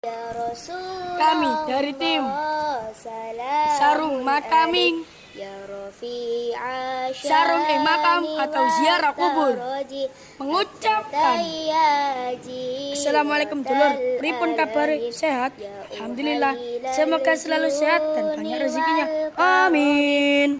Ya Rasulullah, Kami dari tim Sarung Makaming, Sarung Makam atau ziarah kubur, mengucapkan Assalamualaikum dulur, pripun kabar? Sehat? Alhamdulillah, semoga selalu sehat dan banyak rezekinya. Amin.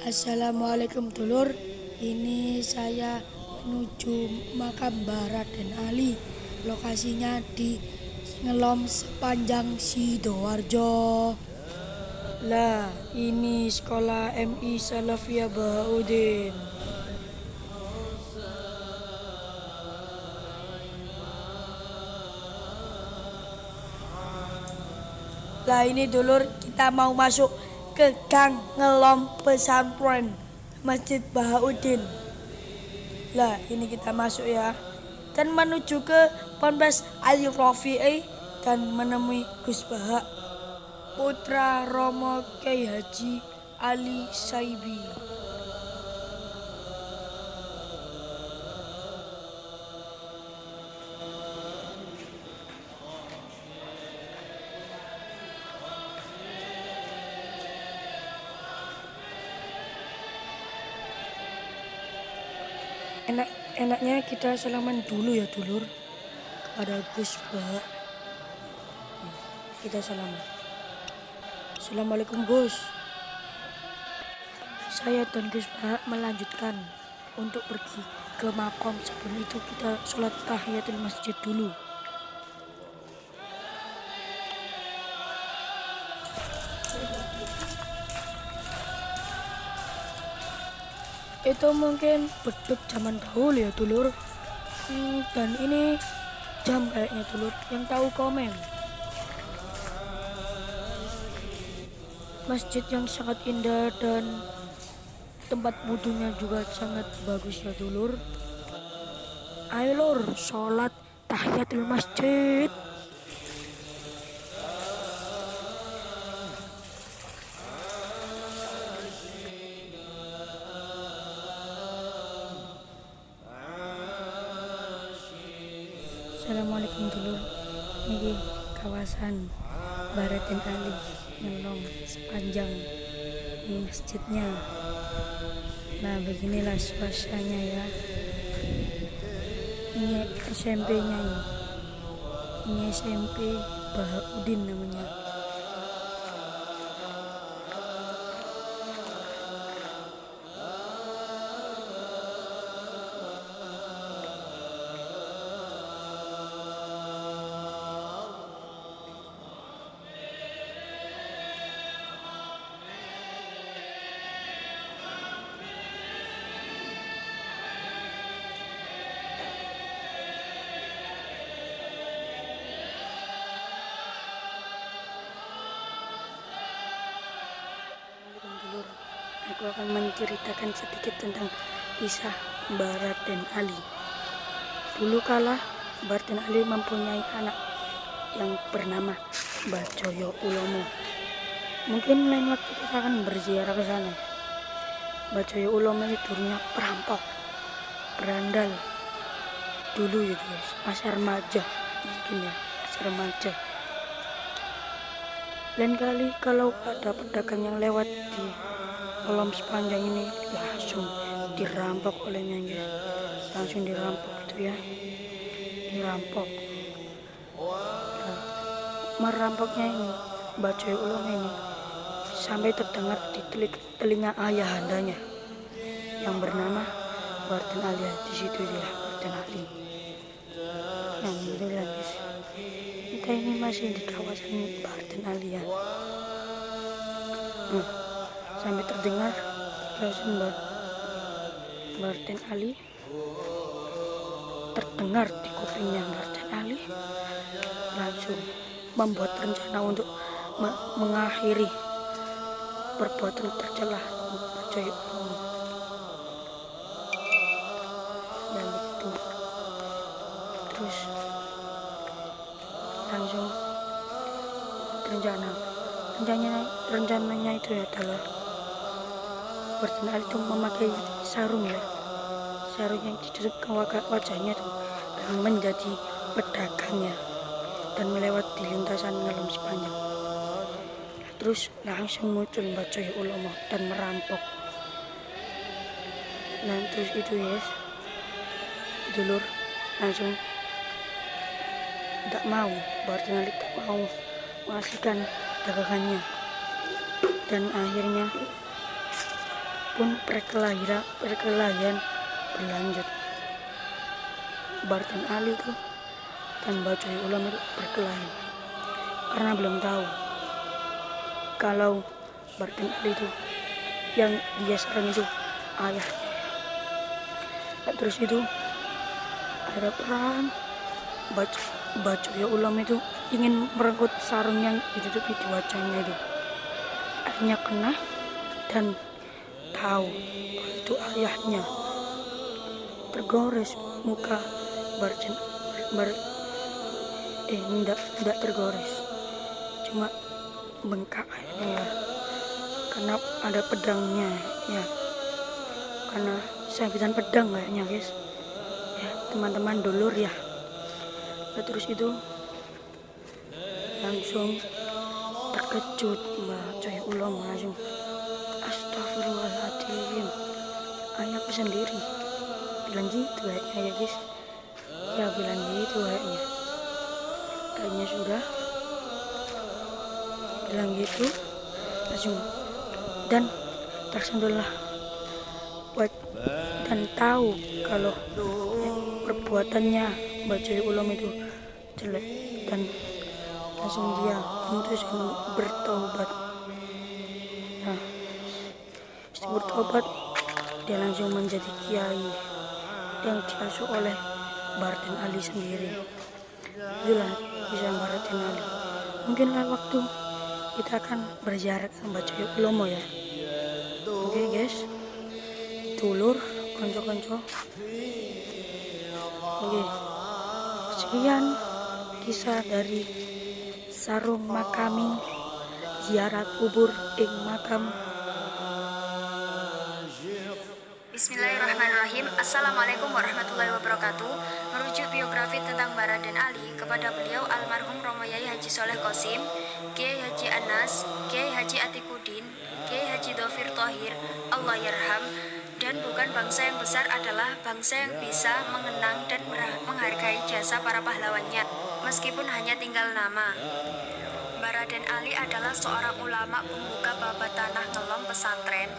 Assalamualaikum dulur, ini saya menuju makam Mbah Raden Ali. Lokasinya di Ngelom sepanjang Sidoarjo. Lah, ini sekolah MI Salafiyah Bahauddin. Lah ini dulur, kita mau masuk ke Gang Ngelom Pesantren Masjid Bahauddin. Lah ini kita masuk ya, dan menuju ke Ponpes Ali Rafi'i dan menemui Gus Baha, putra Romo Kyai Haji Ali Saibi. Enaknya kita salaman dulu ya dulur kepada Gus Baha. Kita salaman. Assalamualaikum Gus. Saya dan Gus Baha melanjutkan untuk pergi ke makom. Sebelum itu kita sholat tahiyatul masjid dulu. Itu mungkin beduk zaman dahulu ya dulur. Dan ini jam kayaknya dulur, yang tahu komen. Masjid yang sangat indah dan tempat wudhunya juga sangat bagus ya dulur. Ayo lur, sholat tahiyatul masjid. Assalamualaikum dulur. Ini kawasan Mbah Raden Ali Ngelom sepanjang ini masjidnya. Nah beginilah suasananya ya. Ini SMP-nya ini. Ini SMP Bahauddin namanya. Aku akan menceritakan sedikit tentang kisah Mbah Raden Ali. Dulu kala Mbah Raden Ali mempunyai anak yang bernama Mbah Joyo Ulomo. Mungkin lain waktu kita akan berziarah ke sana. Mbah Joyo Ulomo itu dulunya perampok, berandal. Dulu gitu guys, masa remaja mungkin ya, masa remaja. Lain kali kalau ada pedagang yang lewat di kolam sepanjang ini langsung dirampok olehnya guys, langsung dirampok gitu ya, dirampok. Nah, merampoknya ini Mbah Joyo Ulomo ini sampai terdengar di telinga ayahandanya yang bernama Mbah Raden Ali. Di situ dia Raden Ali. Nah alhamdulillah guys, kita ini masih di kawasan Mbah Raden Ali ya. Sampai terdengar kawasan Mbah Raden Ali, terdengar di kupingnya Mbah Raden Ali, langsung membuat rencana untuk mengakhiri perbuatan tercela Mbah Joyo Ulomo. Dan itu terus langsung rencananya itu adalah Bardin Ali itu memakai sarung ya, sarung yang ditutupkan wajahnya tuh dan menjadi pedagangnya dan melewati lintasan ngelem sepanjang. Terus langsung muncul Bacoy Ulomo dan merampok. Nah terus itu ya, dulur langsung tak mau, Bardin Ali tak mau mengasihkan dagangannya, dan akhirnya pun perkelahian berlanjut. Bardin Ali itu dan Bacoy Ulomo itu berkelahi karena belum tahu kalau Bardin Ali itu yang dia serang itu ayahnya. Nah, terus itu ada perang. Bacoy Ulomo itu ingin merenggut sarung yang ditutupi di wajahnya itu. Akhirnya kena dan tahu kalau itu ayahnya. Tergores muka Bardin tidak tergores, cuma bengkak ya, karena ada pedangnya ya, karena sabetan pedang kayaknya guys ya, teman-teman dulur ya. Nah, terus itu langsung terkejut Bacoy Ulomo, langsung astagfirullahaladzim, ayahku sendiri bilang gitu kayaknya ya guys ya, bilang gitu kayaknya sudah bilang gitu langsung, dan tersentuhlah dan tahu kalau perbuatannya Bacoy Ulomo itu jelek, dan langsung dia memutuskan bertobat. Nah setelah bertobat dia langsung menjadi kiai yang diasuh oleh Bardin Ali sendiri. Itulah kisah Bardin Ali. Mungkin lain waktu kita akan berziarah ke Bacoy Ulomo ya. Oke guys, dulur, konco-konco. Oke, sekian kisah dari sarung makami ziarah kubur ing makam. Bismillahirrahmanirrahim. Assalamualaikum warahmatullahi wabarakatuh. Merujuk biografi tentang Bardin Ali, kepada beliau almarhum Romo Yai Haji Soleh Qasim, Kiai Haji Anas, Kiai Haji Atikuddin, Kiai Haji Dhofir Thohir, Allah yarham. Dan bukan bangsa yang besar adalah bangsa yang bisa mengenang dan menghargai jasa para pahlawannya, meskipun hanya tinggal nama. Bardin Ali adalah seorang ulama pembuka babat tanah ngelom pesantren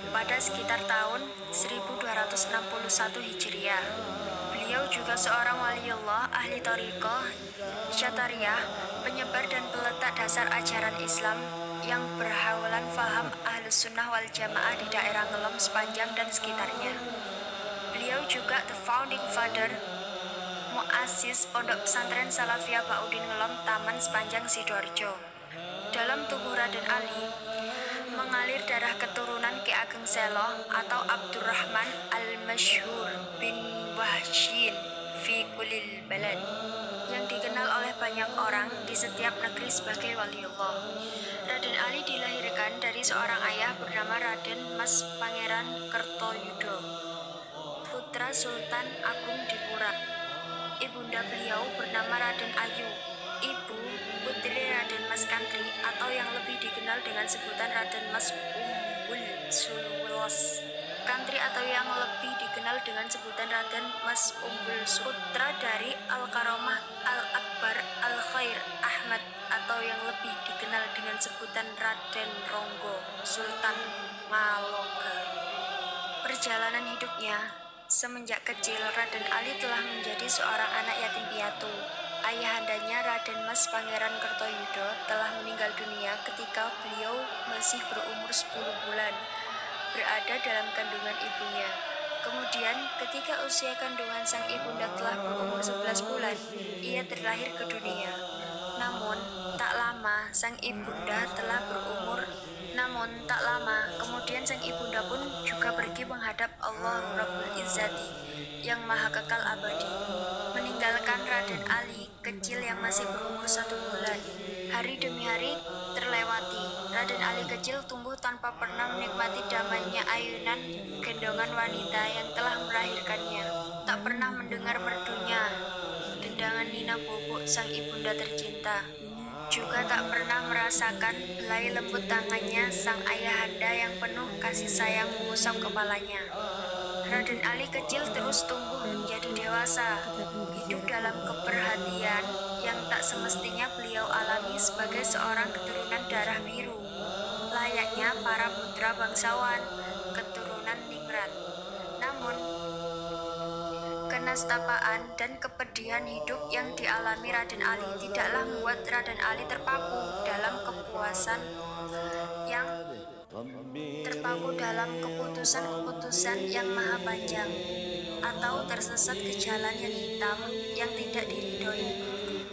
pada sekitar tahun 1261 Hijriah. Beliau juga seorang waliullah, ahli thariqah, syatariyah, penyebar dan peletak dasar ajaran Islam yang berhaulan faham ahlus sunnah wal jamaah di daerah Ngelom sepanjang dan sekitarnya. Beliau juga the founding father, muassis pondok pesantren Salafiyah Ba'udin Ngelom Taman sepanjang Sidoarjo. Dalam tubuh Raden Ali mengalir darah keturunan Ki Ageng Selo atau Abdurrahman al-Masyhur bin Wahsyin fi kulil balad, yang dikenal oleh banyak orang di setiap negeri sebagai waliullah. Raden Ali dilahirkan dari seorang ayah bernama Raden Mas Pangeran Kertoyudo, putra Sultan Agung Dipura. Ibunda beliau bernama Raden Ayu, ibu putri Raden Mas Kantri atau yang lebih dikenal dengan sebutan Raden Mas Umbul Sulwelos. Kantri atau yang lebih dikenal dengan sebutan Raden Mas Umbul, putra dari Al-Karomah Al-Akbar Al-Khair Ahmad atau yang lebih dikenal dengan sebutan Raden Ronggo Sultan Maloga. Perjalanan hidupnya, semenjak kecil Raden Ali telah menjadi seorang anak yatim piatu. Ayahandanya Raden Mas Pangeran Kertoyudo telah meninggal dunia ketika beliau masih berumur 10 bulan, berada dalam kandungan ibunya. Kemudian ketika usia kandungan sang ibunda telah berumur 11 bulan, ia terlahir ke dunia. Namun tak lama kemudian sang ibunda pun juga pergi menghadap Allah Rabbul Izzati yang maha kekal abadi, meninggalkan Raden Ali kecil yang masih berumur 1 bulan. Hari demi hari terlewati. Raden Ali kecil tumbuh tanpa pernah menikmati damainya ayunan gendongan wanita yang telah melahirkannya. Tak pernah mendengar merdunya tendangan Nina Bobo sang ibunda tercinta. Juga tak pernah merasakan helai lembut tangannya sang ayahanda yang penuh kasih sayang mengusap kepalanya. Raden Ali kecil terus tumbuh menjadi dewasa, hidup dalam keperhatian yang tak semestinya beliau alami sebagai seorang keturunan darah biru, layaknya para putra bangsawan, keturunan ningrat. Namun, kenastapaan dan kepedihan hidup yang dialami Raden Ali tidaklah membuat Raden Ali terpaku dalam keputusan yang maha panjang, atau tersesat ke jalan yang hitam yang tidak diridhoi.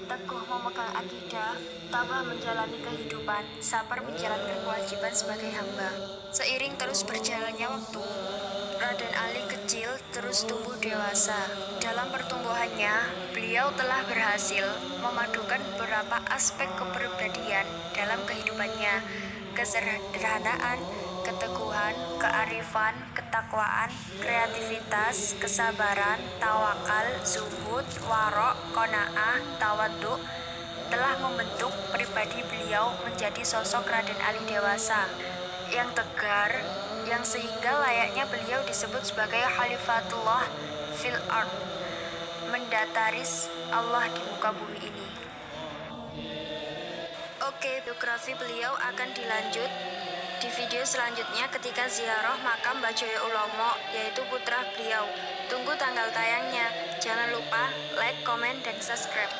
Teguh memegang akidah, tabah menjalani kehidupan, sabar menjalankan kewajiban sebagai hamba. Seiring terus berjalannya waktu, Raden Ali kecil terus tumbuh dewasa. Dalam pertumbuhannya, beliau telah berhasil memadukan beberapa aspek kepribadian dalam kehidupannya: kesederhanaan, keteguhan, kearifan, ketakwaan, kreativitas, kesabaran, tawakal, zuhud, warok, qanaah, tawadhu telah membentuk pribadi beliau menjadi sosok Raden Ali dewasa yang tegar, yang sehingga layaknya beliau disebut sebagai Khalifatullah fil ard, mendataris Allah di muka bumi ini. Oke, biografi beliau akan dilanjut di video selanjutnya ketika ziarah makam Mbah Joyo Ulomo, yaitu putra beliau. Tunggu tanggal tayangnya. Jangan lupa like, komen, dan subscribe.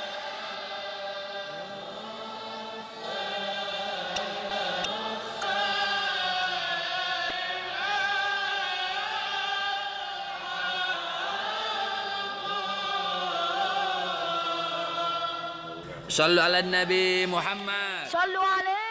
صلوا على النبي محمد. Sallu alaihi